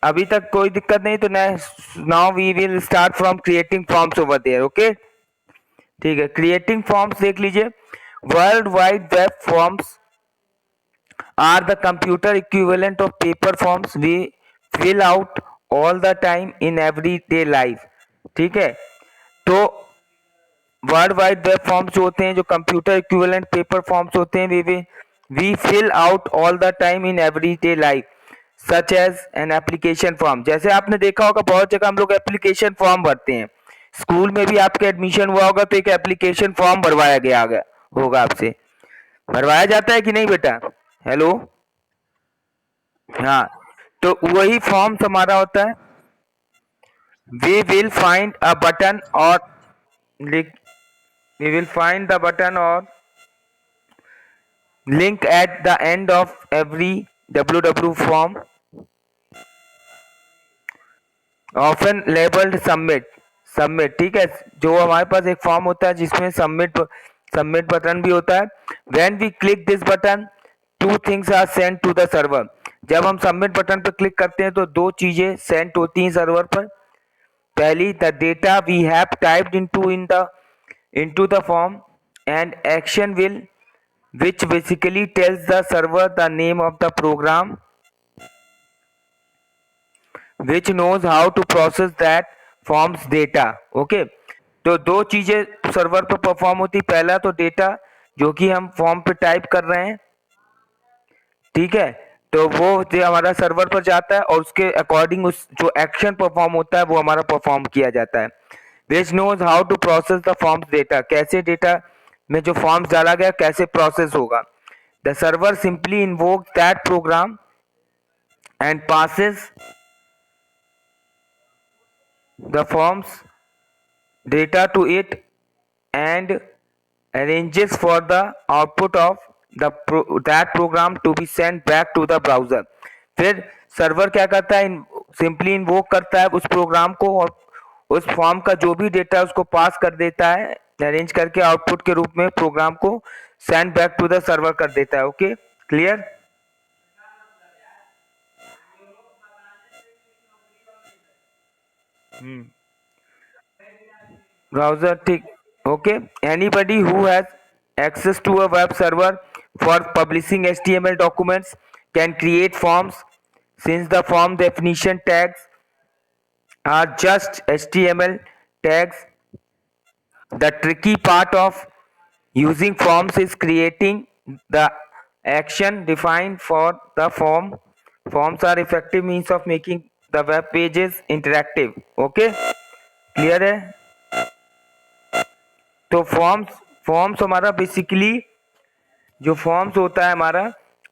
अभी तक कोई दिक्कत नहीं, तो now we will start from creating forms over there. Okay, ठीक है। क्रिएटिंग फॉर्म्स देख लीजिए। World wide web forms are the computer equivalent of paper forms we fill out all the time in everyday life. ठीक है, तो world wide web forms जो होते हैं, जो कंप्यूटर इक्विवेलेंट पेपर फॉर्म्स होते हैं, we fill out all the time in everyday life such as an application form. जैसे आपने देखा होगा बहुत जगह हम लोग एप्लीकेशन फॉर्म भरते हैं। स्कूल में भी आपके एडमिशन हुआ होगा तो एक एप्लीकेशन फॉर्म भरवाया गया होगा आपसे। भरवाया जाता है कि नहीं बेटा? हेलो, हाँ। तो वही फॉर्म हमारा होता है। We will find a button और we will find the button और link at the end of every www form often labeled submit। ठीक है, जो हमारे पास एक फॉर्म होता है जिसमें सबमिट बटन भी होता है। When we click this button two things are send to the server. जब हम सबमिट बटन पर क्लिक करते हैं तो दो चीजें सेंड होती हैं सर्वर पर। पहली, the data we have typed into the form and action will which basically tells the server the name of the program which knows how to process that forms data। okay, तो दो चीजें server पर perform होती। पहला तो data जो कि हम फॉर्म पे टाइप कर रहे हैं, ठीक है, तो वो जो हमारा सर्वर पर जाता है और उसके अकॉर्डिंग उस जो एक्शन परफॉर्म होता है वो हमारा परफॉर्म किया जाता है। Which knows how to process the forms data, कैसे डेटा में जो फॉर्म्स डाला गया कैसे प्रोसेस होगा। The server simply invoke that program and passes the forms data to it and arranges for the output of that program to be sent back to the browser। फिर server क्या करता है, simply invoke करता है उस programme को और उस फॉर्म का जो भी डेटा उसको पास कर देता है, अरेंज करके आउटपुट के रूप में प्रोग्राम को send back to the server कर देता है। Okay, clear? ब्राउजर, ठीक। Okay, anybody who has access to a web server for publishing HTML documents can create forms since the form definition tags are just HTML tags। The tricky part of using forms is creating the action defined for the form। Forms are effective means of making the web pages interactive। Okay, clear है? तो forms हमारा basically जो forms होता है हमारा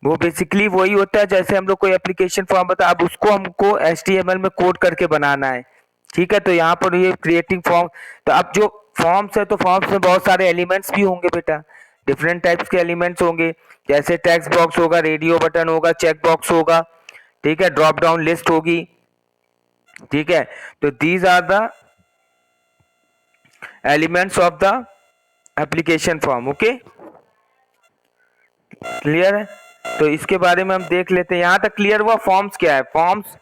वो basically वही होता है जैसे हम लोग कोई एप्लीकेशन फॉर्म बता, अब उसको हमको HTML में कोड करके बनाना है। ठीक है, तो यहाँ पर ये क्रिएटिंग फॉर्म। तो अब जो फॉर्म्स है तो फॉर्म्स में बहुत सारे एलिमेंट्स भी होंगे बेटा, डिफरेंट टाइप्स के एलिमेंट्स होंगे। जैसे टेक्स्ट बॉक्स होगा, रेडियो बटन होगा, चेक बॉक्स होगा, ठीक है, ड्रॉप डाउन लिस्ट होगी। ठीक है, तो these are the elements of the application form. Okay, clear है? तो इसके बारे में हम देख लेते हैं। यहाँ तक क्लियर हुआ फॉर्म्स क्या है? फॉर्म्स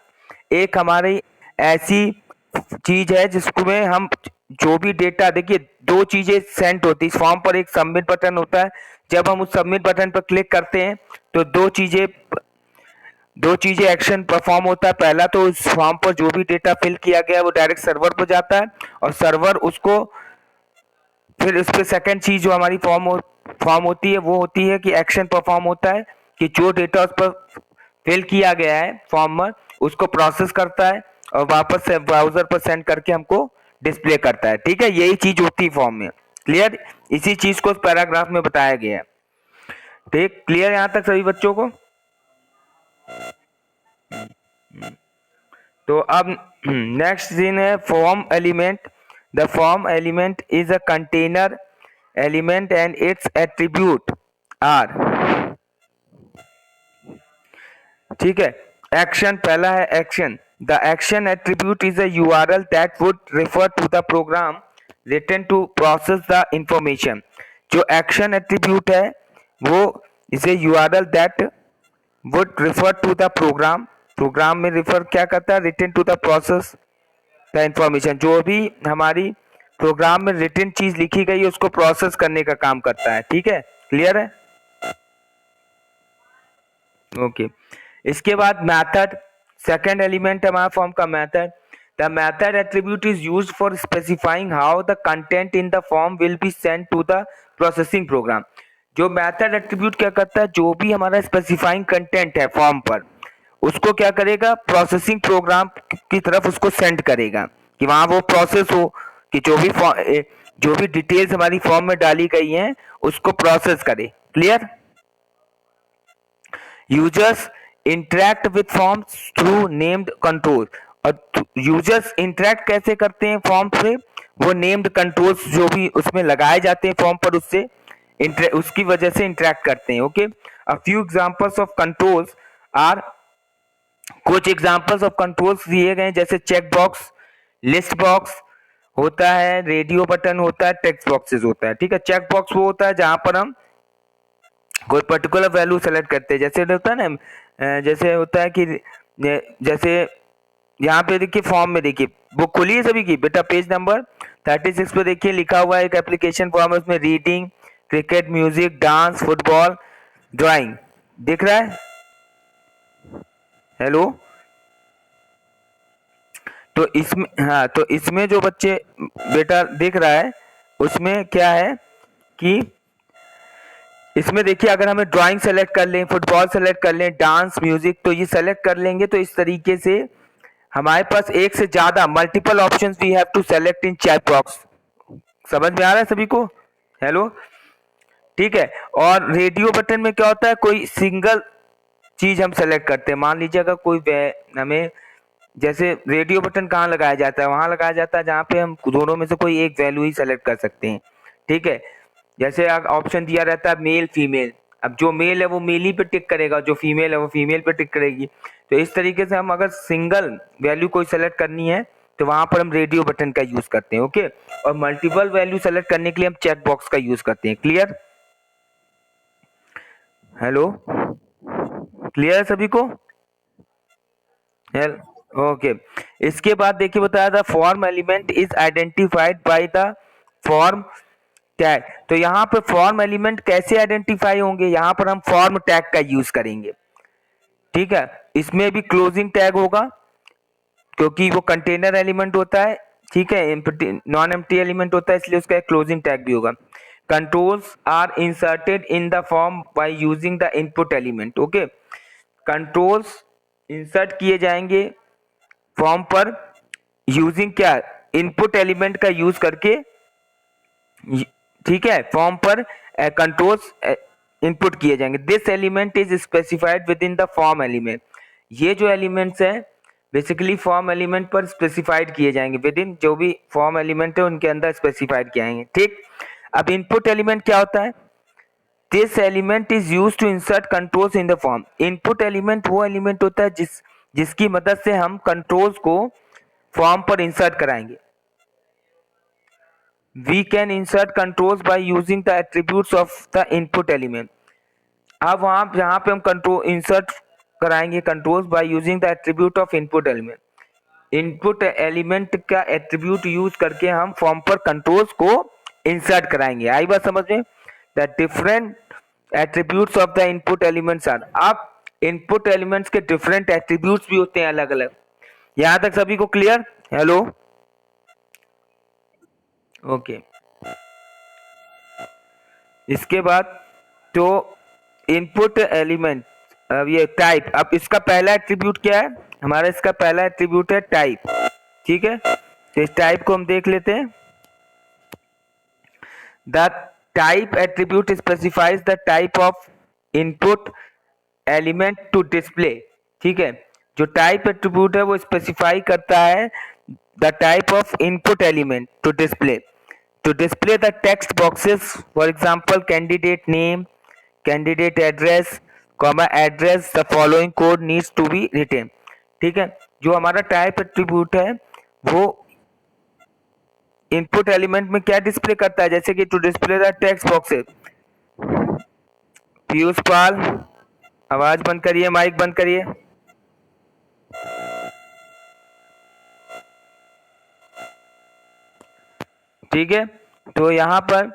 एक हमारी ऐसी चीज है जिसमें हम जो भी डेटा, देखिए दो चीजें सेंड होती है फॉर्म पर। एक सबमिट बटन होता है, जब हम उस सबमिट बटन पर क्लिक करते हैं तो दो चीजें एक्शन परफॉर्म होता है। पहला तो उस फॉर्म पर जो भी डेटा फिल किया गया है वो डायरेक्ट सर्वर पर जाता है और सर्वर उसको फिर उस पर सेकेंड चीज जो हमारी फॉर्म होती है वो होती है कि एक्शन परफॉर्म होता है कि जो डेटा उस पर फिल किया गया है फॉर्म में उसको प्रोसेस करता है और वापस से ब्राउजर पर सेंड करके हमको डिस्प्ले करता है। ठीक है, यही चीज होती है फॉर्म में। क्लियर? इसी चीज को पैराग्राफ में बताया गया है। ठीक, क्लियर यहाँ तक सभी बच्चों को? तो अब नेक्स्ट सीन है form element. The form element is a container element and its attribute are, ठीक है, एक्शन। पहला है action. The action attribute is a URL that would refer to the program written to process the information. जो action attribute है वो is a URL that would refer to the program program में refer क्या करता है, return to the process the information, जो भी हमारी प्रोग्राम में रिटर्न चीज लिखी गई है उसको प्रोसेस करने का काम करता है। ठीक है, क्लियर है? ओके इसके बाद मेथड, सेकंड एलिमेंट है हमारा फॉर्म का method. The method attribute is used for specifying how the content in the form will be sent to the processing program. जो मेथड एट्रीब्यूट क्या करता है, जो भी हमारा स्पेसिफाइंग कंटेंट है फॉर्म पर उसको क्या करेगा, प्रोसेसिंग प्रोग्राम की तरफ उसको सेंड करेगा कि वहां वो प्रोसेस हो, कि जो भी डिटेल्स हमारी फॉर्म में डाली गई हैं उसको प्रोसेस करे। Clear? Users interact with forms through named control, और यूजर्स इंटरेक्ट कैसे करते हैं फॉर्म से, वो नेम्ड कंट्रोल्स जो भी उसमें लगाए जाते हैं फॉर्म पर उससे उसकी वजह से इंटरेक्ट करते हैं। Okay, a few examples of controls are, कुछ एग्जांपल्स ऑफ कंट्रोल्स दिए गए जैसे चेक बॉक्स, लिस्ट बॉक्स होता है, रेडियो बटन होता है, टेक्स्ट बॉक्सेस होता है। ठीक है, चेक बॉक्स वो होता है जहां पर हम कोई पर्टिकुलर वैल्यू सेलेक्ट करते हैं, जैसे होता है ना, जैसे होता है कि जैसे यहाँ पे देखिए फॉर्म में देखिए बुक खुली है सभी की बेटा, पेज नंबर 36 पे देखिए लिखा हुआ है एक एप्लीकेशन फॉर्म है, उसमें reading, cricket, music, dance, football, drawing दिख रहा है? हेलो, तो इसमें, हाँ तो इसमें जो बच्चे बेटा दिख रहा है उसमें क्या है कि इसमें देखिए अगर हमें ड्राइंग सेलेक्ट कर लें, फुटबॉल सेलेक्ट कर लें, डांस, म्यूजिक, तो ये सेलेक्ट कर लेंगे तो इस तरीके से हमारे पास एक से ज्यादा multiple options we have to select in chat box. समझ में आ रहा है सभी को? हेलो, ठीक है। और रेडियो बटन में क्या होता है, कोई सिंगल चीज हम सेलेक्ट करते हैं, मान लीजिए अगर कोई हमें, जैसे रेडियो बटन कहाँ लगाया जाता है, वहां लगाया जाता है जहाँ पे हम दोनों में से कोई एक वैल्यू ही सेलेक्ट कर सकते हैं। ठीक है, जैसे ऑप्शन दिया रहता है मेल फीमेल, अब जो मेल है वो मेल ही पे टिक करेगा, जो फीमेल है वो फीमेल पे टिक करेगी। तो इस तरीके से हम अगर सिंगल वैल्यू कोई सेलेक्ट करनी है तो वहां पर हम रेडियो बटन का यूज करते हैं। ओके, और मल्टीपल वैल्यू सेलेक्ट करने के लिए हम चेक बॉक्स का यूज करते हैं। क्लियर? हेलो, क्लियर है सभी को? ओके, इसके बाद देखिए बताया था form element is identified by the form tag. तो यहाँ पे फॉर्म एलिमेंट कैसे आइडेंटिफाई होंगे, यहाँ पर हम फॉर्म टैग का यूज करेंगे। ठीक है, इसमें भी क्लोजिंग टैग होगा क्योंकि वो कंटेनर एलिमेंट होता है। ठीक है, नॉन एम्प्टी एलिमेंट होता है इसलिए उसका क्लोजिंग टैग भी होगा। Controls are inserted in the form by using the input element. Okay, controls insert किए जाएंगे फॉर्म पर यूजिंग क्या, इनपुट एलिमेंट का यूज करके। ठीक है, फॉर्म पर कंट्रोल्स इनपुट किए जाएंगे। This element is specified with in the form element. ये जो एलिमेंट्स हैं बेसिकली फॉर्म एलिमेंट पर स्पेसिफाइड किए जाएंगे, विद इन जो भी फॉर्म एलिमेंट है उनके अंदर स्पेसिफाइड किए जाएंगे। ठीक, अब इनपुट एलिमेंट क्या होता है, this element is used to insert controls in the form. Input element वो एलिमेंट होता है जिसकी मदद से हम कंट्रोल्स को फॉर्म पर इंसर्ट कराएंगे। We can insert controls by using the attributes of the input element। अब वहां जहां पे हम कंट्रोल इंसर्ट कराएंगे controls bye using the attribute of input element. Input element का एट्रीब्यूट यूज करके हम फॉर्म पर कंट्रोल्स को इंसर्ट कराएंगे। आई बात समझ में? The different attributes of the input elements are. अब इनपुट एलिमेंट्स के डिफरेंट एट्रीब्यूट्स भी होते हैं अलग अलग। यहां तक सभी को क्लियर? Hello, okay. इसके बाद तो इनपुट एलिमेंट, अब ये टाइप, अब इसका पहला एट्रीब्यूट क्या है हमारा, इसका पहला एट्रीब्यूट है टाइप। ठीक है, तो इस टाइप को हम देख लेते हैं। The type attribute specifies the type of input element to display. ठीक है, जो टाइप एट्रीब्यूट है वो स्पेसिफाई करता है the type of input element to display. To display the text boxes, for example, candidate name, candidate address, comma address, the following code needs to be written। ठीक है, जो हमारा टाइप एट्रीब्यूट है वो इनपुट एलिमेंट में क्या display करता है, जैसे कि to display the text boxes. Piyush Pal, आवाज बंद करिए, माइक बंद करिए। ठीक है। तो यहाँ पर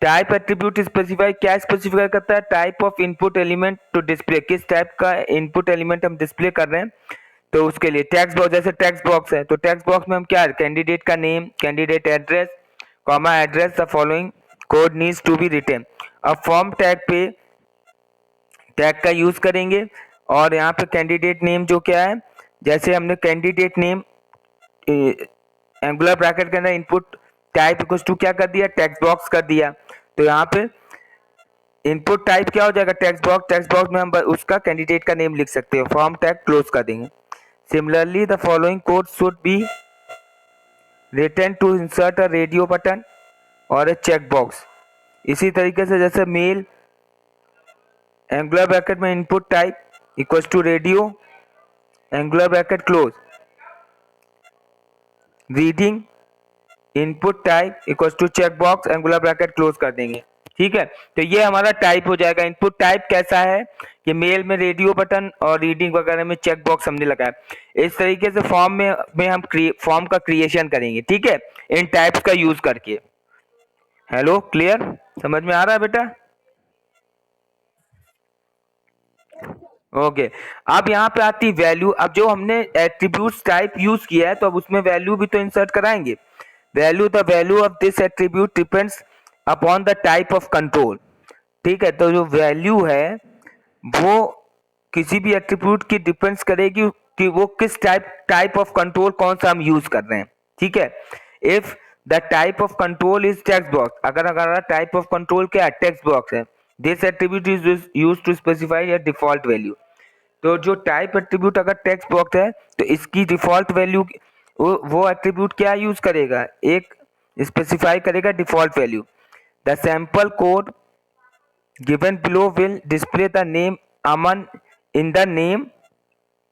टाइप एट्रीब्यूट स्पेसिफाई क्या स्पेसिफाई करता है, type of input element to display, किस टाइप का इनपुट एलिमेंट हम डिस्प्ले कर रहे हैं। तो उसके लिए टेक्स्ट बॉक्स, जैसे टेक्स्ट बॉक्स है तो टेक्स्ट बॉक्स में हम क्या, कैंडिडेट का name, candidate address, comma address, the following code needs to be written. अब फॉर्म टैग पे टैग का यूज करेंगे और यहाँ पे कैंडिडेट नेम जो क्या है, जैसे हमने कैंडिडेट नेम एंगुलर ब्रैकेट के अंदर इनपुट टाइप इक्वल टू क्या कर दिया, टेक्स्ट बॉक्स कर दिया। तो यहाँ पे इनपुट टाइप क्या हो जाएगा, टेक्स्ट बॉक्स। टेक्स्ट बॉक्स में हम उसका कैंडिडेट का नेम लिख सकते हो, फॉर्म टैग क्लोज कर देंगे। Similarly the following code should be written to insert a radio button और ए चेक बॉक्स। इसी तरीके से जैसे मेल एंगुलर ब्रैकेट में input type equal to radio angular bracket close, reading input type equal to check box angular bracket close कर देंगे। ठीक है, तो ये हमारा टाइप हो जाएगा। इनपुट टाइप कैसा है कि मेल में रेडियो बटन और रीडिंग वगैरह में चेक बॉक्स हमने लगाया। इस तरीके से फॉर्म में हम फॉर्म का क्रिएशन करेंगे, ठीक है, इन टाइप्स का यूज करके। हेलो, क्लियर, समझ में आ रहा है बेटा? ओके अब यहाँ पे आती वैल्यू। अब जो हमने एट्रीब्यूट्स टाइप यूज किया है तो अब उसमें वैल्यू भी तो इंसर्ट कराएंगे। Value, the value of this attribute depends upon the type of control. ठीक है, तो जो वैल्यू है वो किसी भी एट्रीब्यूट की डिपेंड्स करेगी कि वो किस टाइप ऑफ कंट्रोल कौन सा हम यूज कर रहे हैं। ठीक है, if the type of control is text box, अगर हमारा टाइप ऑफ कंट्रोल क्या है, टेक्स्ट बॉक्स है, this attribute is used to specify a default value. तो जो टाइप एट्रीब्यूट अगर टेक्स्ट बॉक्स है तो इसकी डिफॉल्ट वैल्यू वो एट्रीब्यूट क्या यूज करेगा, एक स्पेसिफाई करेगा default value. The sample code given below will display the name Aman in the name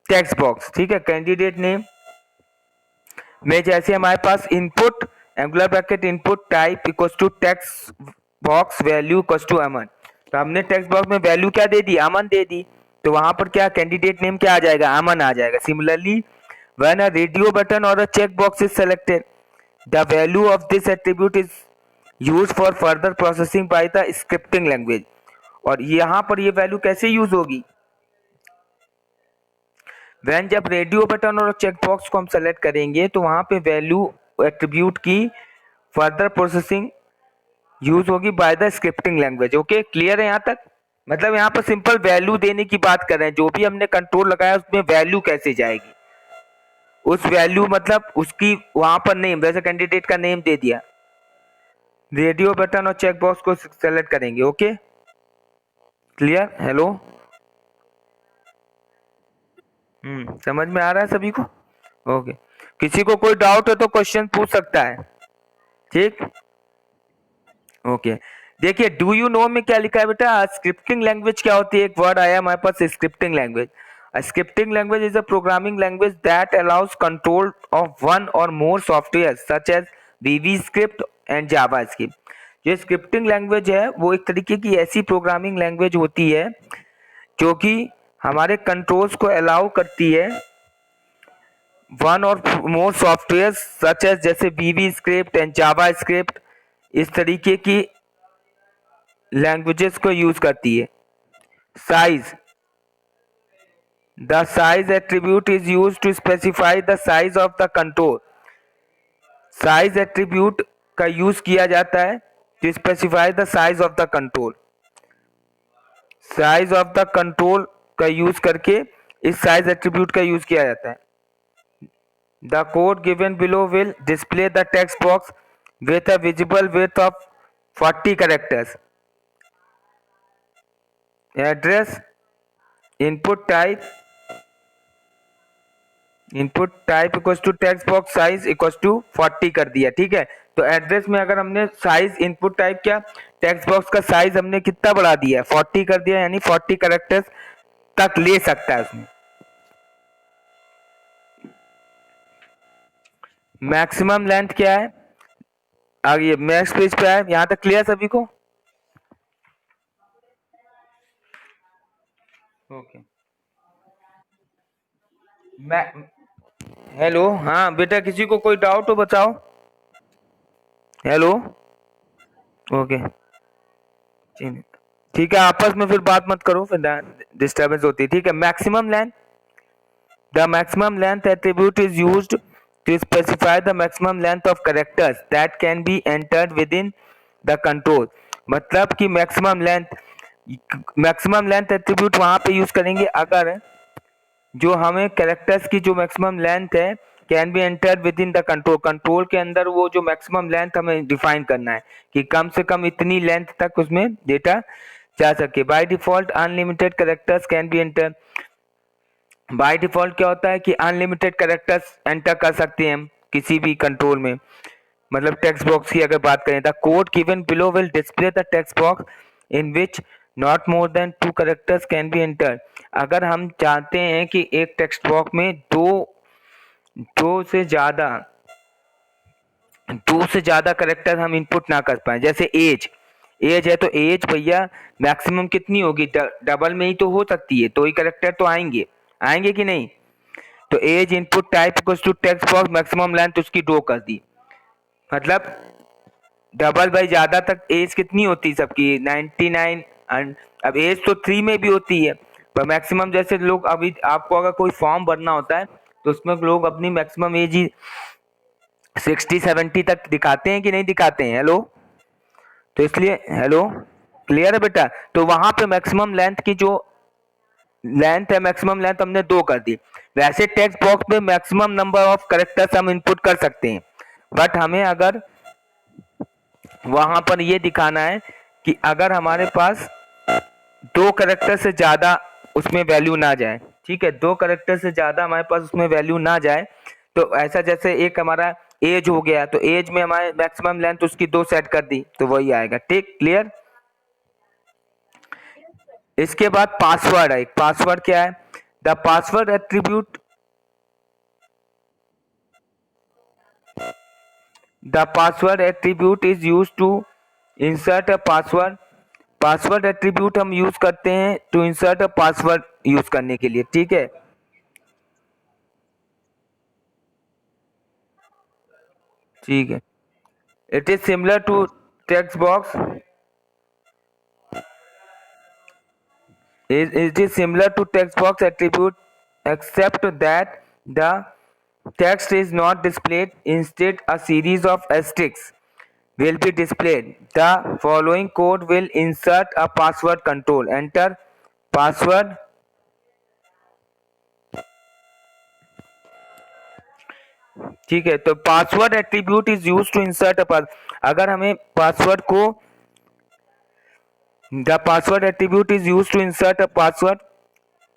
text box. ठीक है, कैंडिडेट नेम में जैसे हमारे पास input angular bracket input type equal to text box value equal to Aman, तो हमने text box में value क्या दे दी, अमन दे दी, तो वहां पर क्या कैंडिडेट नेम क्या आ जाएगा, अमन आ जाएगा। Similarly when a radio button और a check box is selected the value of this attribute is use for further processing by the scripting language. और यहाँ पर ये वैल्यू कैसे यूज होगी, वैन जब रेडियो बटन और चेक बॉक्स को हम सेलेक्ट करेंगे तो वहां पे वैल्यू एट्रीब्यूट की फर्दर प्रोसेसिंग यूज होगी bye the scripting language. Okay, clear है यहाँ तक? मतलब यहाँ पर सिंपल वैल्यू देने की बात कर रहे हैं, जो भी हमने कंट्रोल लगाया उसमें वैल्यू कैसे जाएगी, उस वैल्यू मतलब उसकी वहां पर नेम, वैसे कैंडिडेट का नेम दे दिया, रेडियो बटन और चेक बॉक्स को सेलेक्ट करेंगे। Okay, clear? हेलो, समझ में आ रहा है सभी को? ओके, किसी को कोई डाउट है तो क्वेश्चन पूछ सकता है। ठीक, ओके, देखिए डू यू नो में क्या लिखा है बेटा, स्क्रिप्टिंग लैंग्वेज क्या होती है, एक वर्ड आया हमारे पास scripting language. A scripting language is a programming language that allows control of one or more software such as VB script and JavaScript। जो स्क्रिप्टिंग लैंग्वेज है वो एक तरीके की ऐसी प्रोग्रामिंग लैंग्वेज होती है जो कि हमारे कंट्रोल्स को अलाउ करती है वन और मोर सॉफ्टवेयर सच एज जैसे VB script and Java script, इस तरीके की लैंग्वेजेस को यूज करती है। Size, the size attribute is use to specify the size of the control. Size attribute का यूज किया जाता है to specify the size of the control. Size of the control का यूज करके इस साइज एट्रीब्यूट का यूज किया जाता है। The code given below will display the text box with a visible width of 40 characters. Address, input type equals to text box size equals to 40 कर दिया। ठीक है, तो एड्रेस में अगर हमने साइज इनपुट टाइप क्या, टेक्स्ट बॉक्स का साइज हमने कितना बढ़ा दिया, 40 कर दिया, यानी 40 कैरेक्टर्स तक ले सकता है उसमें। मैक्सिमम लेंथ क्या है, आगे मैक्स पेज पे है, यहां तक क्लियर सभी को? ओके, मैं हेलो, हाँ बेटा, किसी को कोई डाउट हो बताओ। हेलो, ओके, ठीक है, आपस में फिर बात मत करो, फिर डिस्टर्बेंस होती है, ठीक है। Maximum length, the maximum length attribute is used to specify the maximum length of characters that can be entered within the control। मतलब कि मैक्सिमम लेंथ एट्रीब्यूट वहां पे यूज करेंगे अगर जो हमें कैरेक्टर्स की जो मैक्सिमम लेंथ है can be entered with in the control, control के अंदर वो जो मैक्सिमम लेंथ हमें डिफाइन करना है कि कम से कम इतनी लेंथ तक उसमें डेटा जा सके। By default unlimited characters can be enter, by default क्या होता है कि अनलिमिटेड कैरेक्टर्स एंटर कर सकते हैं हम किसी भी कंट्रोल में। मतलब टेक्स्ट बॉक्स की अगर बात करें, the code given below will display the text box in which not more than 2 characters can be enter. अगर हम चाहते हैं कि एक टेक्स्ट बॉक्स में दो से ज्यादा कैरेक्टर हम इनपुट ना कर पाए, जैसे एज है तो एज भैया मैक्सिमम कितनी होगी, डबल में ही तो हो सकती है, तो ही कैरेक्टर तो आएंगे कि नहीं। तो as input type equals to text box maximum length उसकी 2 कर दी, मतलब डबल बाई ज्यादा तक एज कितनी होती है सबकी 99, एंड अब एज तो 3 में भी होती है, पर मैक्सिमम जैसे लोग अभी आपको अगर कोई फॉर्म भरना होता है तो उसमें लोग अपनी मैक्सिमम एज ही 60-70 तक दिखाते हैं कि नहीं दिखाते हैं। हेलो, तो इसलिए हेलो, क्लियर है बेटा। तो वहां पे मैक्सिमम लेंथ की जो लेंथ है, मैक्सिमम लेंथ हमने 2 कर दी। वैसे टेक्स्ट बॉक्स में मैक्सिमम नंबर ऑफ कैरेक्टर्स हम इनपुट कर सकते हैं, बट हमें अगर वहां पर ये दिखाना है कि अगर हमारे पास 2 कैरेक्टर से ज्यादा उसमें वैल्यू ना जाए, ठीक है, 2 कैरेक्टर से ज्यादा हमारे पास उसमें वैल्यू ना जाए, तो ऐसा जैसे एक हमारा एज हो गया तो एज में हमारे मैक्सिमम लेंथ उसकी 2 सेट कर दी तो वही आएगा, ठीक, क्लियर। इसके बाद पासवर्ड है, पासवर्ड क्या है, the password attribute, the password attribute is use to insert a password. Password attribute हम यूज करते हैं to insert a password use करने के लिए, ठीक है। ठीक है, it is similar to text box, it is similar to text box attribute except that the text is not displayed, instead a series of asterisks will be displayed। The following code will insert a password control, enter password, ठीक है। तो password attribute is use to insert a password, अगर हमें password को, the password attribute is use to insert a password,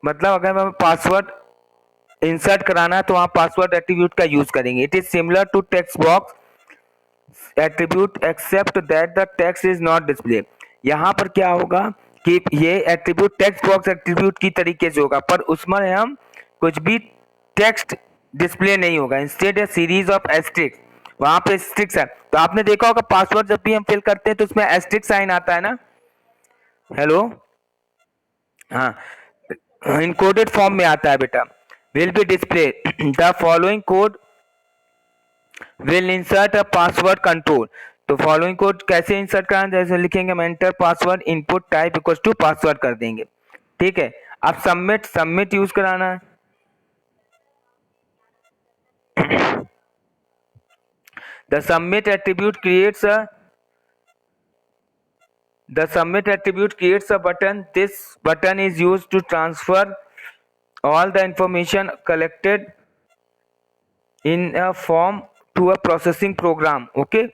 मतलब अगर हमें password insert कराना है तो वहां पासवर्ड एट्रीब्यूट का यूज करेंगे। It is similar to text box attribute except that the text is not display. यहाँ पर क्या होगा कि ये एट्रीब्यूट टेक्स्ट बॉक्स एट्रीब्यूट की तरीके से होगा, पर उसमें हम कुछ भी टेक्स्ट डिस्प्ले नहीं होगा, instead a series of asterisks, वहां पे एस्ट्रिक्स है। तो आपने देखा होगा पासवर्ड जब भी हम फिल करते हैं तो उसमें एस्ट्रिक्स साइन आता है ना। हेलो, हाँ, इनकोडेड फॉर्म में आता है बेटा। Will be display the following code will insert a password control. तो फॉलोइंग कोड कैसे इंसर्ट कराना, जैसे लिखेंगे हम enter password input type equal to password कर देंगे, ठीक है। अब सबमिट यूज कराना है, the submit attribute creates a the submit attribute creates a button, this button is used to transfer all the information collected in a form to a processing program, okay।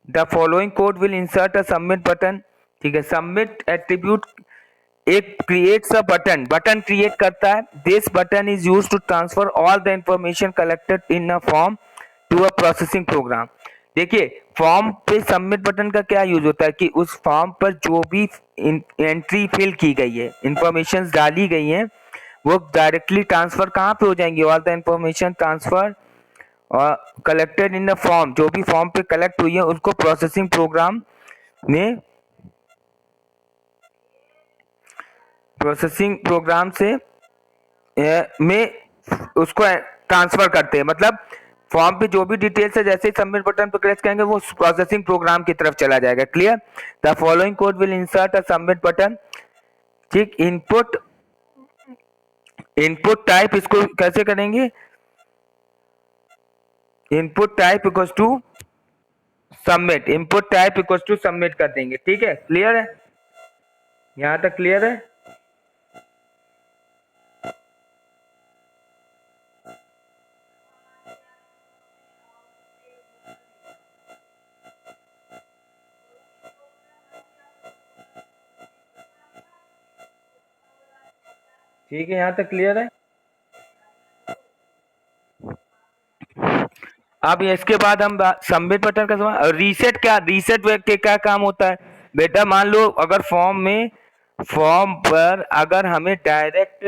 The following code will insert a submit button, ठीक है। Submit attribute एक creates a button create करता है, this button is used to transfer all the information collected in a form to a processing program. देखिए form पे submit button का क्या use होता है कि उस फॉर्म पर जो भी एंट्री फिल की गई है, इंफॉर्मेशन डाली गई हैं, वो डायरेक्टली ट्रांसफर कहाँ पे हो जाएंगे, ऑल द इंफॉर्मेशन ट्रांसफर और कलेक्टेड इन द फॉर्म, जो भी फॉर्म पे कलेक्ट हुई है उसको प्रोसेसिंग प्रोग्राम में, प्रोसेसिंग प्रोग्राम से में उसको ट्रांसफर करते हैं। मतलब फॉर्म पे जो भी डिटेल्स है जैसे ही सबमिट बटन पर प्रेस करेंगे वो प्रोसेसिंग प्रोग्राम की तरफ चला जाएगा। Clear? The following code will insert a submit button. ठीक, इनपुट इनपुट टाइप इसको कैसे करेंगे? Input type equal to submit, input type equal to submit कर देंगे। ठीक है, क्लियर है? यहां तक क्लियर है? ठीक है, यहां तक क्लियर है? अब इसके बाद हम सबमिट बटन का समझ। रीसेट क्या, रीसेट के क्या काम होता है बेटा? मान लो अगर फॉर्म पर अगर हमें डायरेक्ट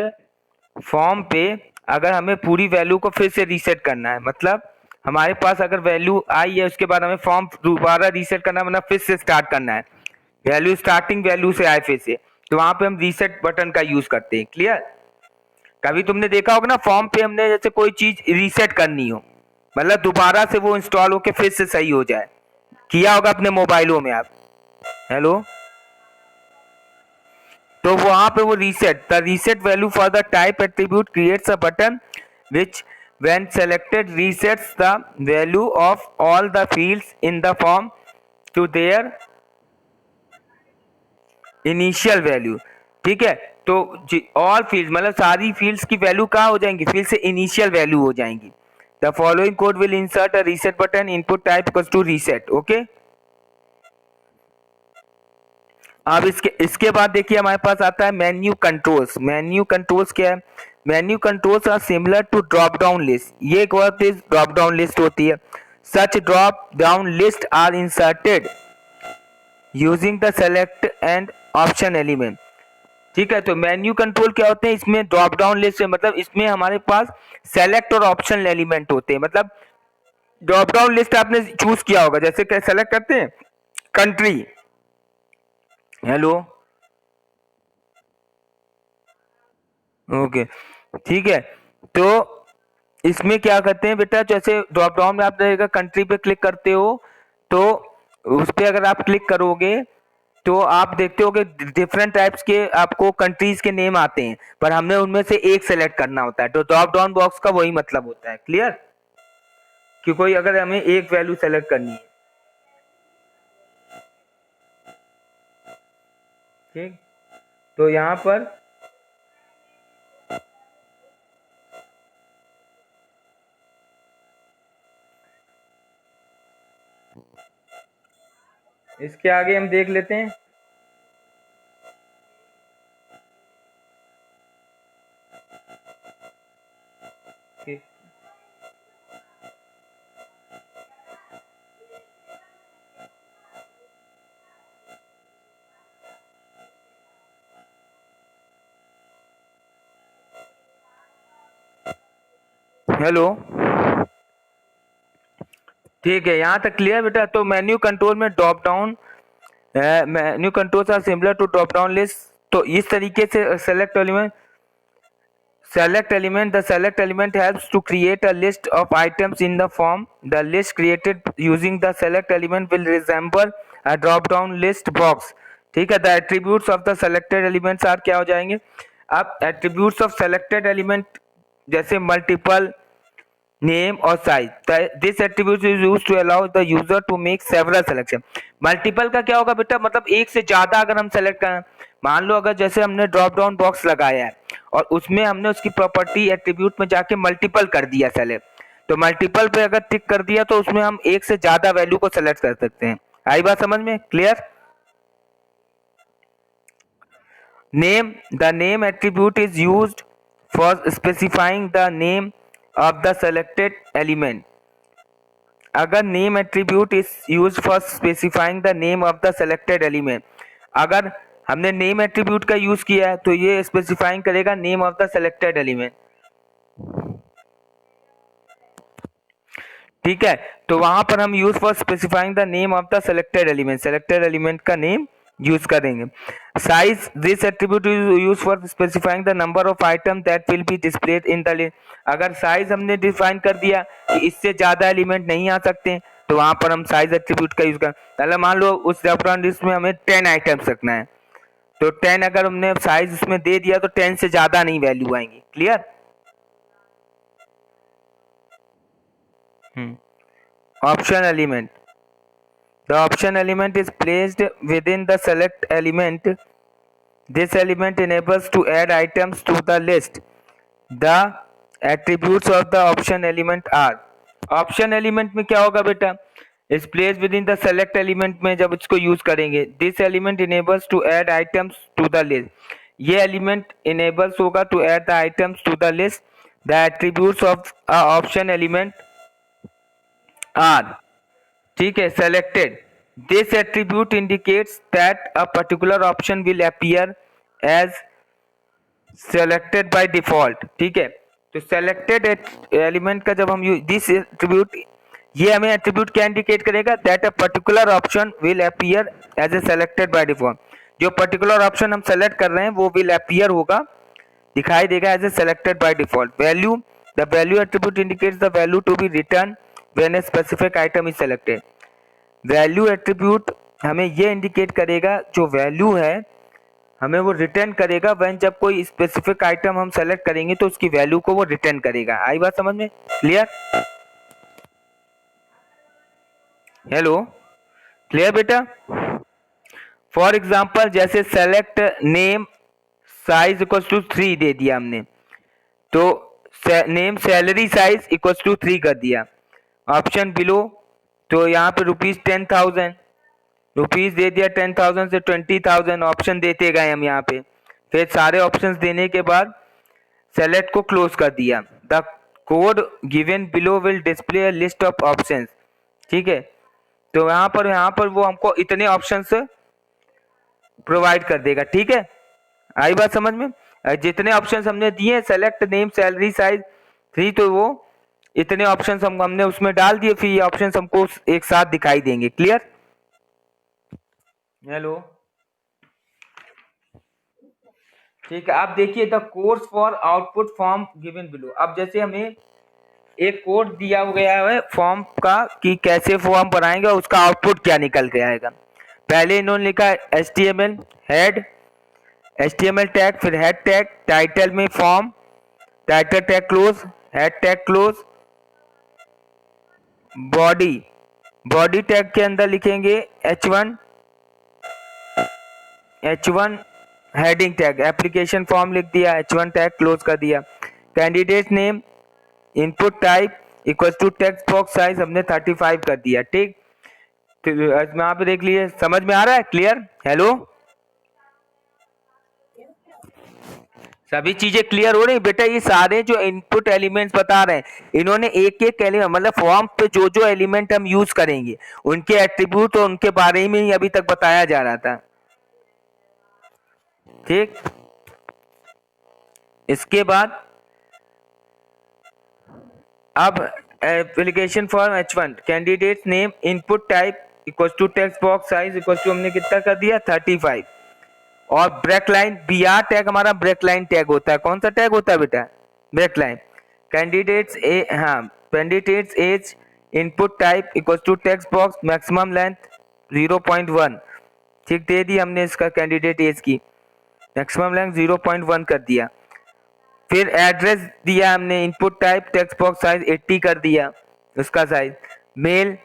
फॉर्म पे अगर हमें पूरी वैल्यू को फिर से रीसेट करना है, मतलब हमारे पास अगर वैल्यू आई है उसके बाद हमें फॉर्म दोबारा रीसेट करना है, मतलब फिर से स्टार्ट करना है, वैल्यू स्टार्टिंग वैल्यू से आए फिर से, तो वहां पे हम रीसेट बटन का यूज करते हैं। क्लियर? कभी तुमने देखा होगा ना फॉर्म पे हमने जैसे कोई चीज रीसेट करनी हो, मतलब दोबारा से वो इंस्टॉल होके फिर से सही हो जाए, किया होगा अपने मोबाइलों में आप। हेलो? तो वहां पे वो reset the reset value for the type attribute creates a button which when selected resets the value of all the fields in the form to their initial value। ठीक है, तो ऑल फील्ड मतलब सारी fields की value कहाँ हो जाएंगी? Field से इनिशियल वैल्यू हो जाएंगी। The following code will insert a reset button, input type equals to reset. Okay, अब इसके बाद देखिए हमारे पास आता है मेन्यू कंट्रोल्स। मेन्यू कंट्रोल्स क्या है? Menu controls are similar to drop down list. ये एक वर्ड ड्रॉप डाउन लिस्ट होती है। Such drop down list are inserted using the select and option element. ठीक है, तो मेन्यू कंट्रोल क्या होते हैं? इसमें ड्रॉप डाउन लिस्ट है, मतलब इसमें हमारे पास सेलेक्ट और ऑप्शन एलिमेंट होते हैं। मतलब ड्रॉप डाउन लिस्ट आपने चूज किया होगा, जैसे क्या सेलेक्ट करते हैं कंट्री। हेलो? ओके, ठीक है, तो इसमें क्या करते हैं बेटा, जैसे ड्रॉप डाउन में आप रहेगा कंट्री पे क्लिक करते हो, तो उस पे अगर आप क्लिक करोगे तो आप देखते हो कि डिफरेंट टाइप्स के आपको कंट्रीज के नेम आते हैं, पर हमने उनमें से एक सेलेक्ट करना होता है। तो ड्रॉप डाउन बॉक्स का वही मतलब होता है। क्लियर? कि कोई अगर हमें एक वैल्यू सेलेक्ट करनी है। ठीक, तो यहां पर इसके आगे हम देख लेते हैं। हेलो? ठीक है, यहाँ तक क्लियर बेटा? तो मेन्यू कंट्रोल में drop down menu controls are similar to drop down list. तो इस तरीके से select element the select element helps to create a list of items in the form. The list created using the select element will resemble a drop down list box। ठीक है, the attributes of the selected elements are क्या हो जाएंगे? अब attributes of selected element जैसे multiple, name और size. This attribute is used to allow the user to make several selection. Multiple का क्या होगा बेटा? मतलब एक से ज्यादा अगर हम सेलेक्ट करें, मान लो अगर जैसे हमने ड्रॉप डाउन बॉक्स लगाया है और उसमें हमने उसकी प्रॉपर्टी एट्रीब्यूट में जाके मल्टीपल कर दिया सेलेक्ट, तो मल्टीपल पे अगर टिक कर दिया तो उसमें हम एक से ज्यादा वैल्यू को सेलेक्ट कर सकते हैं। आई बात समझ में? Clear? Name the name attribute is used for specifying the name of the selected element। अगर name attribute is use for specifying the name of the selected element, अगर हमने नेम एट्रीब्यूट का यूज किया है तो ये स्पेसिफाइंग करेगा name of the selected element. ठीक है, तो वहां पर हम use for specifying the name of the selected element, selected element का नेम यूज करेंगे। Size, this attribute is use for specifying the number of item that will be displayed in the list. अगर size हमने define कर दिया कि इससे ज्यादा element नहीं आ सकते, तो वहां पर हम साइज एट्रीब्यूट का यूज कर। पहले मान लो उस ड्रॉप डाउन लिस्ट में हमें 10 आइटम्स रखना है, तो 10 अगर हमने साइज उसमें दे दिया तो 10 से ज्यादा नहीं वैल्यू आएंगी। Clear? Option element, the option element is placed within the select element. This element enables to add items to the list. The attributes of the option element are, option element में क्या होगा बेटा, is placed within the select element में जब इसको use करेंगे, this element enables to add items to the list. ये element enables होगा to add the items to the list. The attributes of a option element are, ठीक है, selected. This attribute indicates that a particular option will appear as selected by default. ठीक है, तो selected element का जब हम this attribute, ये हमें attribute क्या indicate करेगा, that a particular option will appear as a selected by default. जो particular option हम select कर रहे हैं वो will appear होगा, दिखाई देगा as a selected by default. Value, the value attribute indicates the value to be returned when a specific item is selected. Value attribute हमें ये इंडिकेट करेगा, जो वैल्यू है हमें वो रिटर्न करेगा व्हेन जब कोई स्पेसिफिक आइटम हम सेलेक्ट करेंगे तो उसकी वैल्यू को वो रिटर्न करेगा। आई बात समझ में? क्लियर? हेलो, क्लियर बेटा? फॉर एग्जांपल जैसे select name size equal to 3 दे दिया हमने, तो name salary size equal to 3 कर दिया। ऑप्शन बिलो, तो यहाँ पे ₹10,000 रुपीज दे दिया, 10,000 से 20,000 ऑप्शन देते गए हम यहाँ पे। फिर सारे ऑप्शंस देने के बाद सेलेक्ट को क्लोज कर दिया। The code given below will display a list of options. ठीक है, तो यहाँ पर वो हमको इतने ऑप्शंस प्रोवाइड कर देगा। ठीक है, आई बात समझ में? जितने ऑप्शंस हमने दिए, सेलेक्ट नेम सैलरी साइज 3, तो वो इतने ऑप्शंस हमने उसमें डाल दिए, फिर ये ऑप्शंस हमको एक साथ दिखाई देंगे। क्लियर? हेलो, ठीक है। अब देखिए the course for output form given below. अब जैसे हमें एक कोड दिया गया है फॉर्म का कि कैसे फॉर्म बनाएंगे, उसका आउटपुट क्या निकल के आएगा। पहले इन्होंने लिखा HTML हेड, HTML टैग, फिर हेड टैग, टाइटल में form, title tag close, head tag close, body, body tag के अंदर लिखेंगे H1 heading tag, application form लिख दिया, H1 टैग क्लोज कर दिया। Candidate name, input type equal to text box size हमने 35 कर दिया। ठीक, तो यहाँ पे देख लीजिए, समझ में आ रहा है? क्लियर? हेलो, सभी चीजें क्लियर हो रही बेटा? ये सारे जो इनपुट एलिमेंट्स बता रहे हैं, इन्होंने एक एक एलिमेंट, मतलब फॉर्म पे जो जो एलिमेंट हम यूज करेंगे उनके एट्रीब्यूट और उनके बारे में ही अभी तक बताया जा रहा था। ठीक, इसके बाद अब application form H1, candidate name, input type equal to text box size equal to हमने कितना कर दिया 35, और ब्रेक लाइन BR टैग हमारा ब्रेक लाइन टैग होता है। कौन सा टैग होता है बेटा? Break line. Candidates candidates age, input type equal to text box, maximum length 0.1। ठीक, दे दी हमने इसका कैंडिडेट एज की मैक्सिमम लेंथ 0.1 कर दिया। फिर एड्रेस दिया हमने, input type text box size 80 कर दिया, उसका size. Male,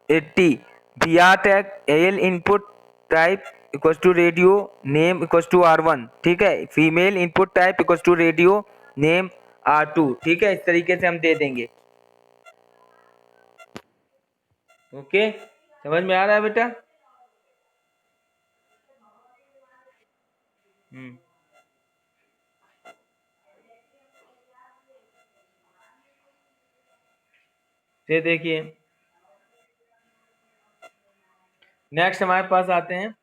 BR tag L, input type equal to radio name equal to R1। ठीक है, female, input type equal to radio name R2। ठीक है, इस तरीके से हम दे देंगे। ओके, समझ में आ रहा है बेटा? ये देखिए, नेक्स्ट हमारे पास आते हैं,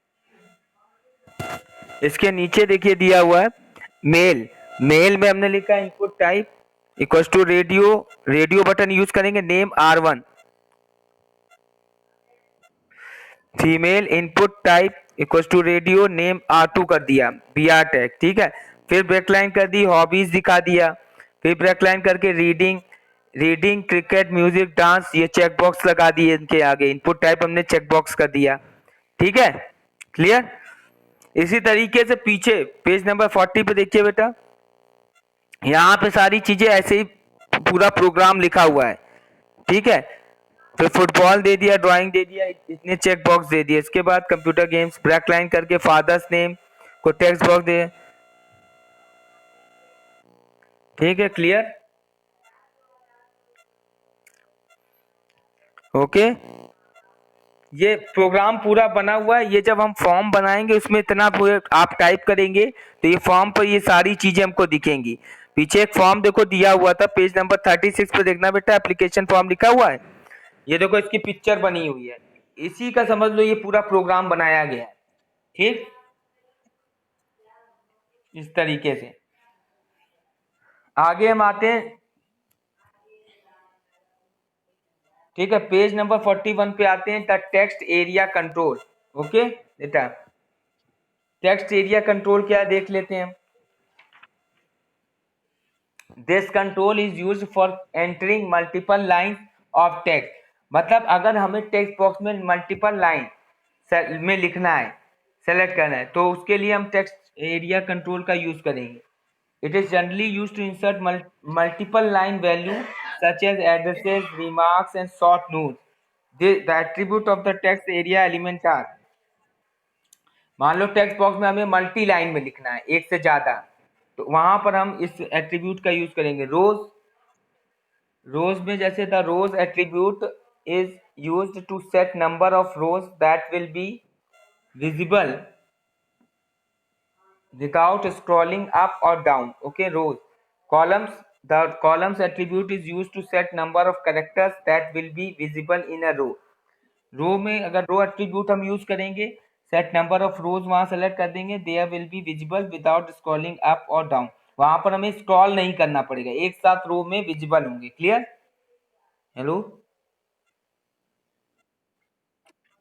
इसके नीचे देखिए दिया हुआ है मेल। मेल में हमने लिखा input type equals to radio, radio button use करेंगे, name R1, female input type equals to radio, name R2 कर दिया, BR टैग, ठीक है। फिर ब्रेकलाइन कर दी, हॉबीज दिखा दिया, फिर ब्रेकलाइन करके reading, reading, cricket, music, dance, ये चेक बॉक्स लगा दिए इनके आगे, इनपुट टाइप हमने चेक बॉक्स कर दिया, ठीक है, क्लियर। इसी तरीके से पीछे पेज नंबर 40 पे देखिए बेटा, यहाँ पे सारी चीजें ऐसे ही पूरा प्रोग्राम लिखा हुआ है, ठीक है। फिर फुटबॉल दे दिया, ड्राइंग दे दिया, इतने चेक बॉक्स दे दिए। इसके बाद कंप्यूटर गेम्स, ब्रेक लाइन करके फादर्स नेम को टेक्स्ट बॉक्स दे, ठीक है, क्लियर, ओके। ये प्रोग्राम पूरा बना हुआ है। ये जब हम फॉर्म बनाएंगे उसमें इतना आप टाइप करेंगे तो ये फॉर्म पर ये सारी चीजें हमको दिखेंगी। पीछे एक फॉर्म देखो दिया हुआ था, पेज नंबर 36 पे देखना बेटा, एप्लीकेशन फॉर्म लिखा हुआ है, ये देखो इसकी पिक्चर बनी हुई है, इसी का समझ लो ये पूरा प्रोग्राम बनाया गया है, ठीक, इस तरीके से। आगे हम आते हैं, ठीक है, पेज नंबर 41 पे आते हैं, the text area control, okay बेटा। टेक्स्ट एरिया कंट्रोल क्या है देख लेते हैं हम। This control is use for entering multiple line of text, मतलब अगर हमें टेक्स्ट बॉक्स में मल्टीपल लाइन में लिखना है, सेलेक्ट करना है, तो उसके लिए हम टेक्स्ट एरिया कंट्रोल का यूज करेंगे। It is generally use to insert multiple line value such as addresses, remarks and short notes. The attribute of the text area element are, मान लो टेक्स्ट बॉक्स में हमें मल्टी लाइन में लिखना है, एक से ज्यादा, तो वहां पर हम इस एट्रीब्यूट का यूज करेंगे। रोज, रोज में जैसे the rows attribute is used to set number of rows that will be visible without scrolling up or down, okay, rows. Columns, the columns attribute is used to set number of characters that will be visible in a row. Row में अगर row attribute हम use करेंगे, set number of rows वहां select कर देंगे, there will be visible without scrolling up और down, वहां पर हमें स्क्रॉल नहीं करना पड़ेगा, एक साथ रो में विजिबल होंगे, क्लियर। हेलो,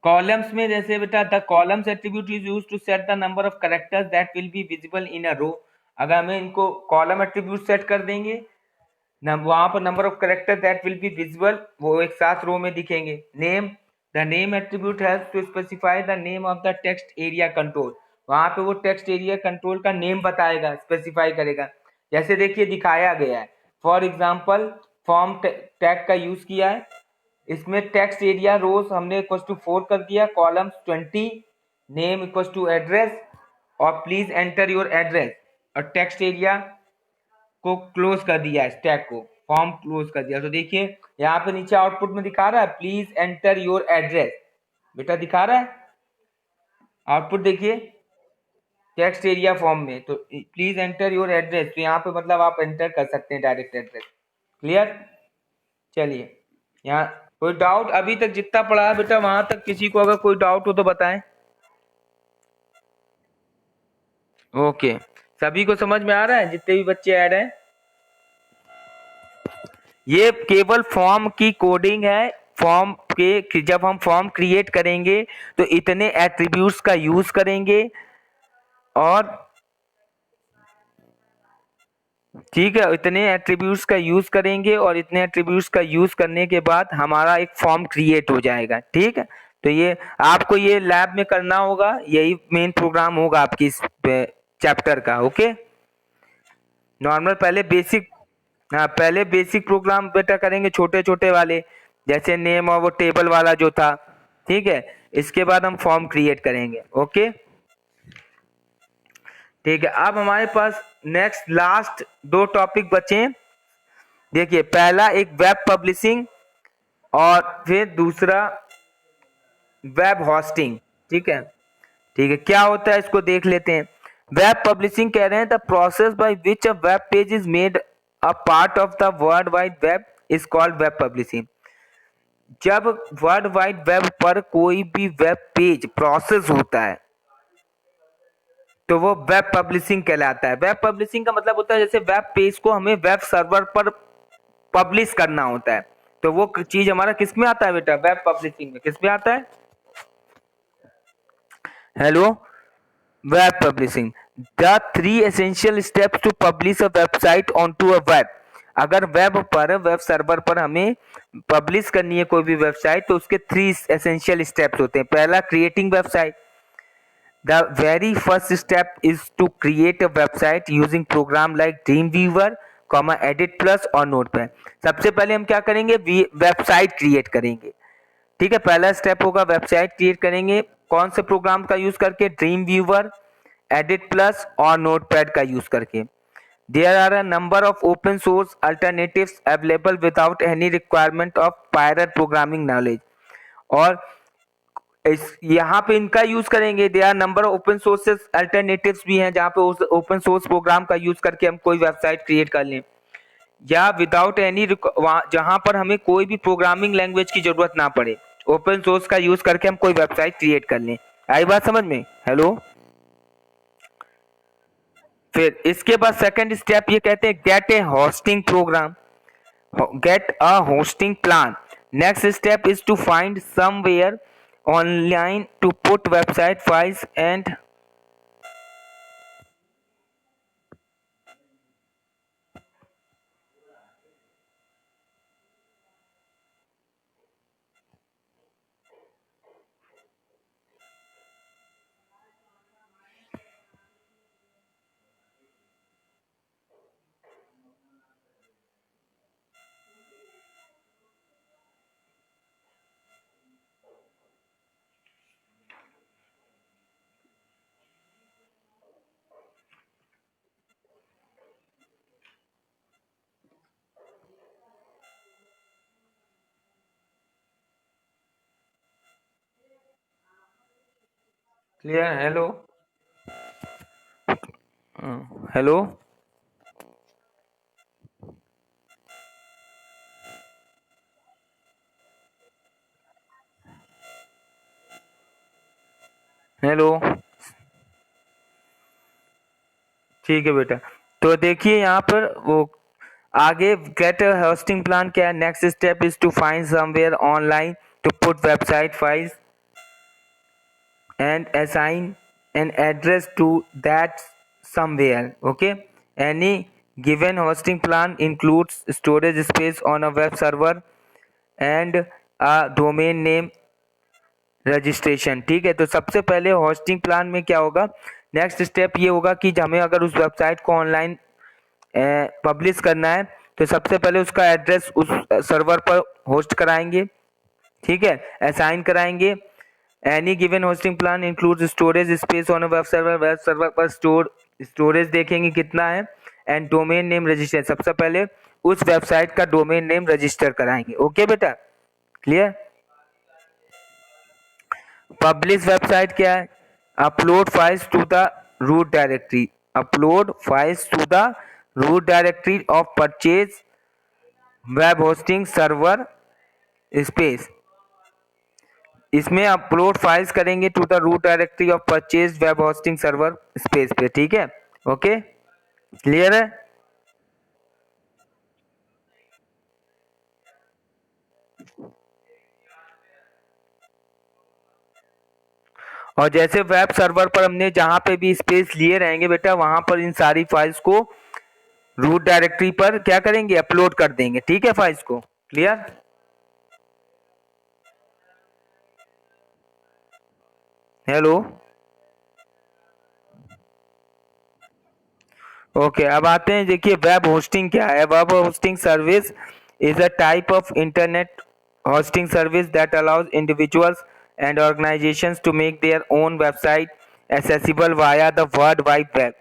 कॉलम्स में जैसे बेटा the columns attribute is used to set the number of characters that will be visible in a row, अगर हमें इनको कॉलम एट्रीब्यूट सेट कर देंगे वहां पर number of character that will be visible वो एक साथ रो में दिखेंगे। Name, the name attribute helps to specify the name of the text area control, वहां पे वो टेक्स्ट एरिया कंट्रोल का नेम बताएगा, स्पेसिफाई करेगा, जैसे देखिए दिखाया गया है। फॉर एग्जांपल फॉर्म टैग का यूज किया है, इसमें टेक्स्ट एरिया रोज हमने इक्वल टू 4 कर दिया, columns 20, name equal to address और प्लीज एंटर योर एड्रेस, और टेक्स्ट एरिया को क्लोज कर दिया, स्टैक को फॉर्म क्लोज कर दिया। तो देखिए यहाँ पे नीचे आउटपुट में दिखा रहा है प्लीज एंटर योर एड्रेस, बेटा दिखा रहा है आउटपुट, देखिए टेक्स्ट एरिया फॉर्म में, तो प्लीज एंटर योर एड्रेस, तो यहाँ पे मतलब आप एंटर कर सकते हैं डायरेक्ट एड्रेस, क्लियर। चलिए यहाँ कोई डाउट अभी तक जितना पढ़ा है बेटा, वहां तक किसी को अगर कोई डाउट हो तो बताएं। ओके, सभी को समझ में आ रहा है जितने भी बच्चे ऐड हैं। ये केवल फॉर्म की कोडिंग है, फॉर्म के जब हम फॉर्म क्रिएट करेंगे तो इतने एट्रीब्यूट्स का यूज करेंगे, और ठीक है, इतने एट्रीब्यूट्स का यूज करेंगे और इतने एट्रीब्यूट्स का यूज करने के बाद हमारा एक फॉर्म क्रिएट हो जाएगा, ठीक है। तो ये आपको ये लैब में करना होगा, यही मेन प्रोग्राम होगा आपकी इस चैप्टर का, ओके। नॉर्मल पहले बेसिक, हाँ पहले बेसिक प्रोग्राम बेटा करेंगे छोटे छोटे वाले, जैसे नेम और वो टेबल वाला जो था, ठीक है। इसके बाद हम फॉर्म क्रिएट करेंगे, ओके, ठीक है। अब हमारे पास नेक्स्ट लास्ट 2 टॉपिक बचे, देखिए पहला एक वेब पब्लिशिंग और फिर दूसरा वेब होस्टिंग, ठीक है, ठीक है। क्या होता है इसको देख लेते हैं। वेब पब्लिशिंग कह रहे हैं the process by which a web page is made a part of the world wide web is called web publishing. जब वर्ल्ड वाइड वेब पर कोई भी वेब पेज प्रोसेस होता है तो वो वेब पब्लिशिंग कहलाता है। वेब पब्लिशिंग का मतलब होता है जैसे वेब पेज को हमें वेब सर्वर पर पब्लिश करना होता है, तो वो चीज हमारा किस में आता है बेटा, वेब पब्लिशिंग में। किस में आता है, hello, web publishing. The 3 essential steps to publish a website onto a web. अगर वेब पर, वेब सर्वर पर हमें पब्लिश करनी है कोई भी वेबसाइट, तो उसके 3 एसेंशियल स्टेप्स होते हैं। पहला, creating website. The very first step is to create a website using program like Dreamweaver, Edit Plus और Notepad। सबसे पहले हम क्या करेंगे, वेबसाइट क्रिएट करेंगे। ठीक है, पहला स्टेप होगा वेबसाइट क्रिएट करेंगे। कौन से प्रोग्राम का यूज करके, ड्रीम व्यूवर, एडिट प्लस और नोटपैड का यूज करके। There are a number of open source alternatives available without any requirement of prior programming knowledge. और इस यहाँ पे इनका यूज करेंगे। There are number of open sources alternatives भी हैं, जहाँ पे उस ओपन सोर्स प्रोग्राम का यूज करके हम कोई वेबसाइट क्रिएट कर लें, या विदाउट एनी, जहां पर हमें कोई भी प्रोग्रामिंग लैंग्वेज की जरूरत ना पड़े, ओपन सोर्स का यूज करके हम कोई वेबसाइट क्रिएट कर लें। आई बात समझ में, हेलो। फिर इसके बाद सेकंड स्टेप ये कहते हैं get a hosting program, get a hosting plan. Next step is to find somewhere online to put website files and clear, hello, hello, hello. ठीक है बेटा, तो देखिए यहाँ पर वो आगे गेट होस्टिंग प्लान क्या है। Next step is to find somewhere online to put website files and assign an address to that somewhere. Okay, any given hosting plan includes storage space on a web server and a domain name registration. ठीक है, तो सबसे पहले hosting plan में क्या होगा, next step ये होगा कि हमें अगर उस वेबसाइट को ऑनलाइन पब्लिश करना है, तो सबसे पहले उसका एड्रेस उस सर्वर पर होस्ट कराएंगे। ठीक है, असाइन कराएंगे। Any given hosting plan includes storage space on web server पर स्टोरेज देखेंगे कितना है, एंड डोमेन नेम रजिस्टर। सबसे पहले उस वेबसाइट का डोमेन नेम रजिस्टर कराएंगे। ओके बेटा, क्लियर। पब्लिश वेबसाइट क्या है, upload files to the root directory, upload files to the root directory of purchase web hosting server space. इसमें अपलोड फाइल्स करेंगे to the root directory of purchase web hosting server space पे। ठीक है, okay, clear है। और जैसे web server पर हमने जहां पे भी स्पेस लिए रहेंगे बेटा, वहां पर इन सारी फाइल्स को रूट डायरेक्टरी पर क्या करेंगे, अपलोड कर देंगे। ठीक है, फाइल्स को, क्लियर। हेलो, ओके, अब आते हैं, देखिए वेब होस्टिंग क्या है। Web hosting service is a type of internet hosting service that allows individuals and organizations to make their own website accessible via the world wide web।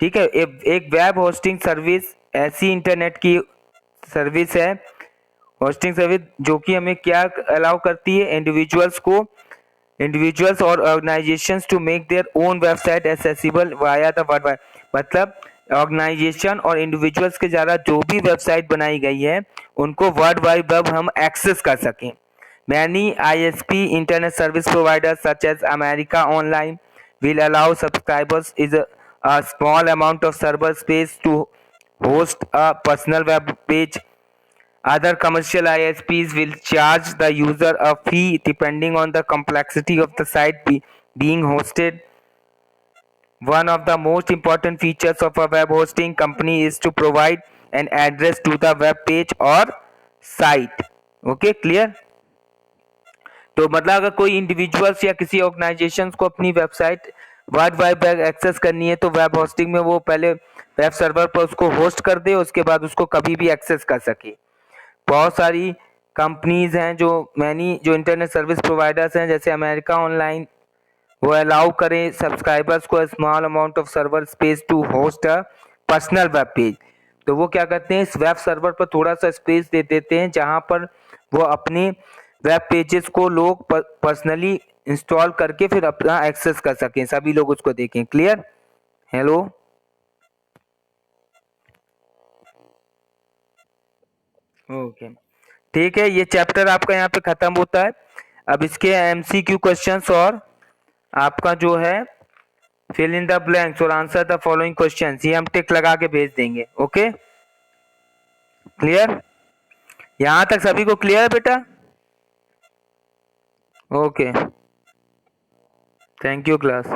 ठीक है, एक web hosting service ऐसी internet की service है, hosting service जो कि हमें क्या अलाउ करती है, इंडिविजुअल्स और organisations to make their own website accessible via the world wide. मतलब ऑर्गेनाइजेशन और इंडिविजुअल्स के द्वारा जो भी वेबसाइट बनाई गई है, उनको वर्ल्ड वाइड वेब हम एक्सेस कर सकें। Many ISP internet service providers such as America online will allow subscribers is a small amount of server space to host a personal web page Other commercial ISPs will charge the user a fee depending on the complexity of the site being hosted. One of the most important features of a web hosting company is to provide an address to the web page or site. Okay, clear? तो मतलब अगर कोई individuals या किसी organisation को अपनी website world wide web access करनी है तो वेब होस्टिंग में वो पहले वेब सर्वर पर उसको होस्ट कर दे, उसके बाद उसको कभी भी एक्सेस कर सके. बहुत सारी कंपनीज हैं जो इंटरनेट सर्विस प्रोवाइडर्स हैं, जैसे अमेरिका ऑनलाइन, वो अलाउ करें सब्सक्राइबर्स को small amount of server space to host a personal web page. तो वो क्या करते हैं, इस वेब सर्वर पर थोड़ा सा स्पेस दे देते हैं जहां पर वो अपने वेब पेजेस को लोग पर्सनली इंस्टॉल करके फिर अपना एक्सेस कर सकें, सभी लोग उसको देखें. क्लियर? हेलो, ओके, ठीक है. ये चैप्टर आपका यहाँ पे खत्म होता है. अब इसके एमसीक्यू क्वेश्चंस और आपका जो है फिल इन द ब्लैंक्स और आंसर द फॉलोइंग क्वेश्चंस, ये हम टिक लगा के भेज देंगे. Okay, clear? यहां तक सभी को क्लियर है बेटा? Okay, thank you class.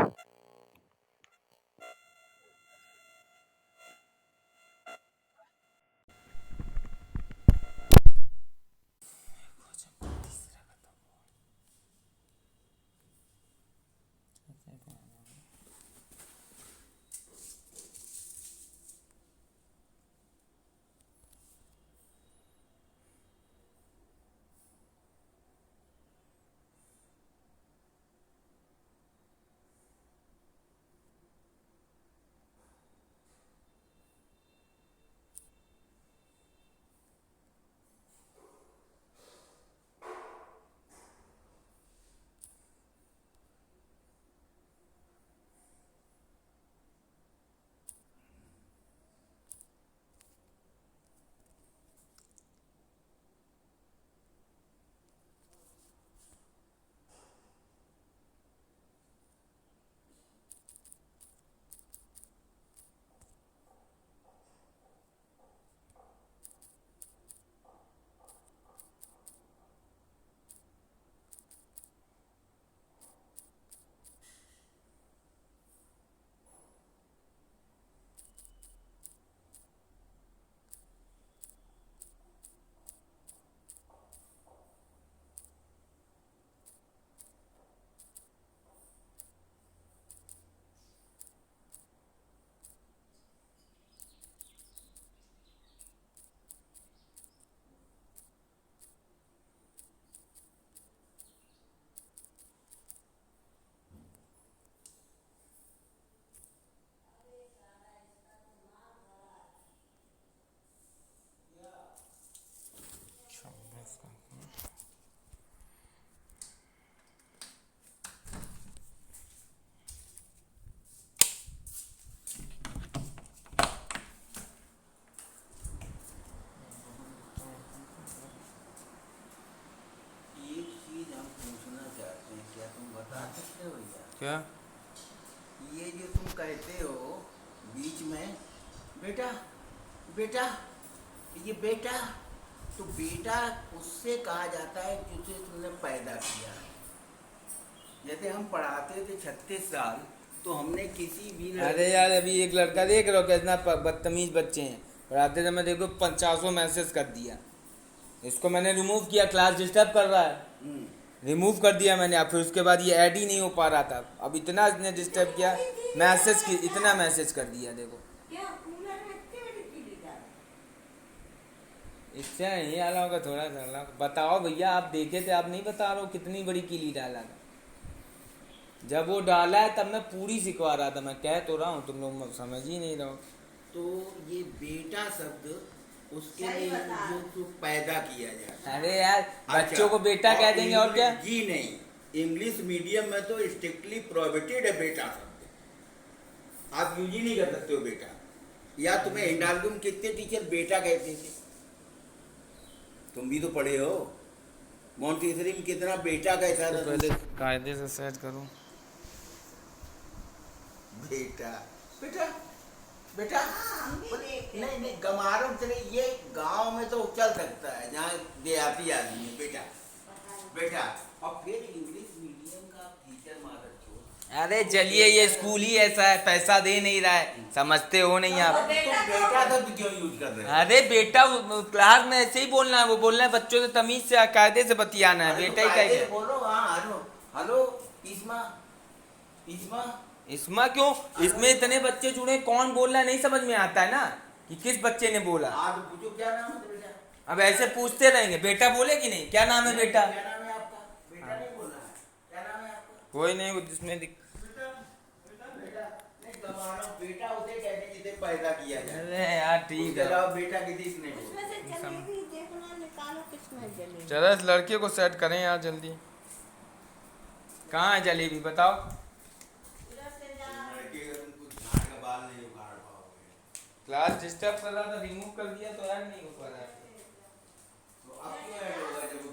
क्या ये जो तुम कहते हो बीच में बेटा बेटा, ये बेटा, तो बेटा उससे कहा जाता है जिसे तुमने पैदा किया. जैसे हम पढ़ाते थे 36 साल, तो हमने किसी भी अरे यार अभी एक लड़का देख रहा हो कितना बदतमीज बच्चे हैं, पढ़ाते थे मैं देखो 50 मैसेज कर दिया, इसको मैंने रिमूव किया, क्लास डिस्टर्ब कर रहा है, रिमूव कर दिया मैंने. अब फिर उसके बाद ये ऐड ही नहीं हो पा रहा था, अब इतना इसने डिस्टर्ब किया, मैसेज की इतना मैसेज कर दिया. देखो इससे नहीं आला होगा, थोड़ा सा बताओ भैया, आप देखे थे, आप नहीं बता रहे हो कितनी बड़ी कीली डाला था. जब वो डाला है तब मैं पूरी सिखवा रहा था, मैं कह तो रहा हूँ, तुम लोग समझ ही नहीं रहो. तो ये बेटा शब्द उसके लिए जो पैदा किया जाता है. अरे यार बच्चों को बेटा कह देंगे और क्या? जी नहीं, इंग्लिश मीडियम में तो स्ट्रिक्टली प्रोहिबिटेड है बेटा शब्द, आप यूज ही नहीं कर सकते हो बेटा. या तुम्हें हिंडालगुन में कितने टीचर बेटा कहते थे, तुम भी तो पढ़े हो. मॉन्टेसरी में कितना बेटा कहता था. पहले कायदे से सेट करूं. बेटा बेटा बेटा नहीं नहीं गमारों चले, ये गांव में तो चल सकता है जहाँ देहाती आदमी है। बेटा बेटा और फिर इंग्लिश मीडियम का टीचर मादर चोद। अरे चलिए, ये स्कूल ही ऐसा है, पैसा दे नहीं रहा है, समझते हो नहीं आप। तो बेटा तो क्यों यूज कर रहे हो? अरे बेटा क्लास में ऐसे ही बोलना है, वो बोलना है बच्चों से तमीज से कायदे से बतियाना है, बेटा ही कायदे कह से बोलो। हाँ हेलो हेलो इस्मा इस्मा इसमें क्यों, इसमें इतने बच्चे जुड़े, कौन बोल रहा है नहीं समझ में आता है ना कि किस बच्चे ने बोला। हाँ तो पूछो क्या नाम है बेटा? अब ऐसे पूछते रहेंगे, बेटा बोले कि नहीं, क्या नाम है बेटा? क्या नाम है आपका? बेटा नहीं बोलना है, क्या नाम है आपका? कोई नहीं, वो जिसमें बेटा नहीं गमारो, बेटा उसे कहते हैं जिसे पैदा किया जाए। अरे यार ठीक उसके है, अलावा बेटा किसी से नहीं बोलते। उसमें से जलेबी देखना, निकालो किसमें जलेबी। चलो इस लड़के को सेट करें यार जल्दी। कहाँ है जलेबी बताओ? इधर से जा। लड़के का तुमको झाड़ का बाल नहीं उखाड़ पाओगे। क्लास डिस्टर्ब कर रहा था, रिमूव कर दिया तो यार नहीं हो पा रहा है। तो अब क्यों ऐड होगा जब